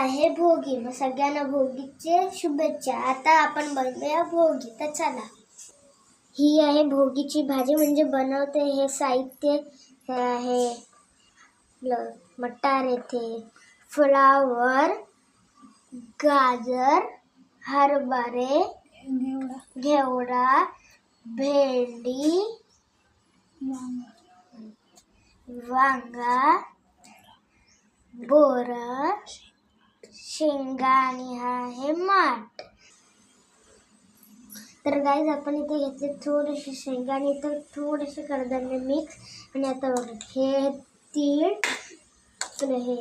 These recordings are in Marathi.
आहे भोगी. मग सगळ्यांना भोगीचे शुभेच्छा. आता आपण बनवूया भोगी. तर चला. ही आहे भोगीची भाजी. म्हणजे बनवते हे साहित्य हे आहे मटार येथे, फ्लावर, गाजर, हरभरे, घेवडा, भेंडी, वांगा, बोर, शेंगा आणि हा आहे माठ. तर गाईज आपण इथे घेतले थोडेसे शेंगा आणि इतर थोडेसे कडधान्य मिक्स. आणि आता बघा हे तीळ, हे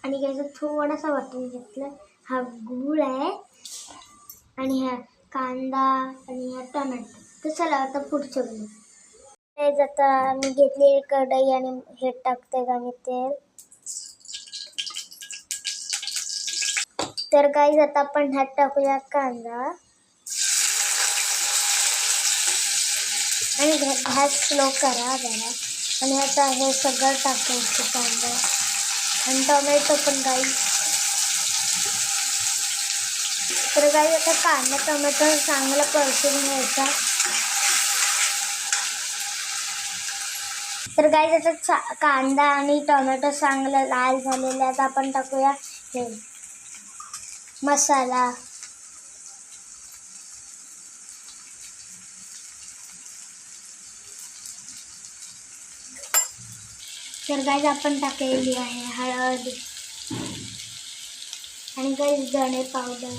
आणि घ्यायचा थोडासा वाटून घेतला. हा गूळ आहे आणि हा कांदा आणि हा टोमॅटो. तर चला आता पुढचं बनवू. आता मी घेतली कढई आणि हे टाकते आणि तेल. तर गाईज आता आपण ह्यात टाकूया कांदा आणि गॅस स्लो करा जरा. आणि आता हे सगळं टाकायचं कांदा आणि टोमॅटो पण गाईज. तर गाईज आता कांदा टोमॅटो चांगला परतून घ्यायचा. तर गाईज आता कांदा आणि टोमॅटो चांगला लाल झालेला. आता आपण टाकूया हे मसाला. तर गाईज आपण टाकलेली आहे हळद आणि गाईज धणे पावडर.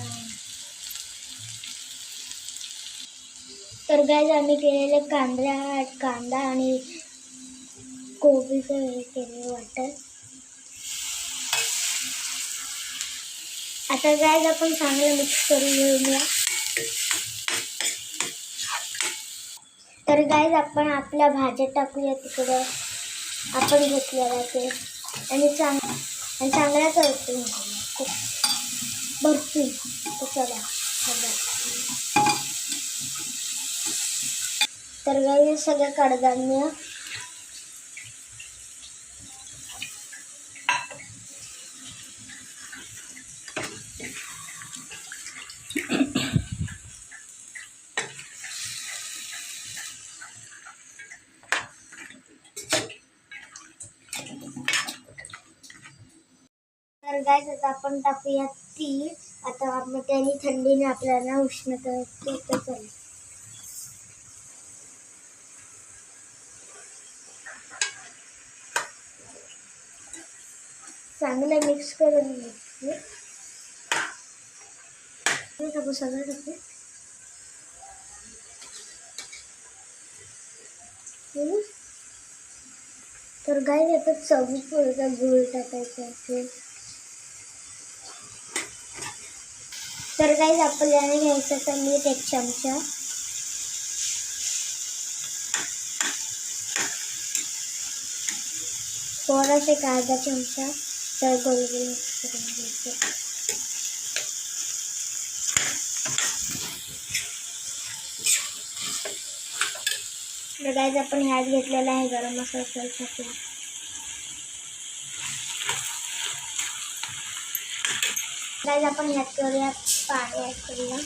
तर गाईज आम्ही केलेले कांदा आणि कोबीचं हे केले वाटण. आता गाईज आपण चांगलं मिक्स करून घेऊया. तर गाईज आपण आपल्या भाज्या टाकूया तिकडं आपण घेतलेला ते आणि चांगला करतो भरपूर. चला तर गाईज सगळं कडधान्य तर गाईज आता आपण टाकूया तीळ. आता आपण त्याने थंडीने आपल्याला उष्णता येते. तर चला चांगलं मिक्स करून घेतले. सगळं टाकू. तर गाईज आता चवीपुरता गूळ टाकायचा असेल. तर गाईज आपल्याला घ्यायचं तर मीठ 1 चमचा, थोडासे अर्धा चमचा. तर गोल मिक्स करून घ्यायचं. तर गाईज आपण ह्यात घेतलेला आहे गरम मसाला टाकूया. गाईज आपण ह्यात करूया पाणी ॲड करूया.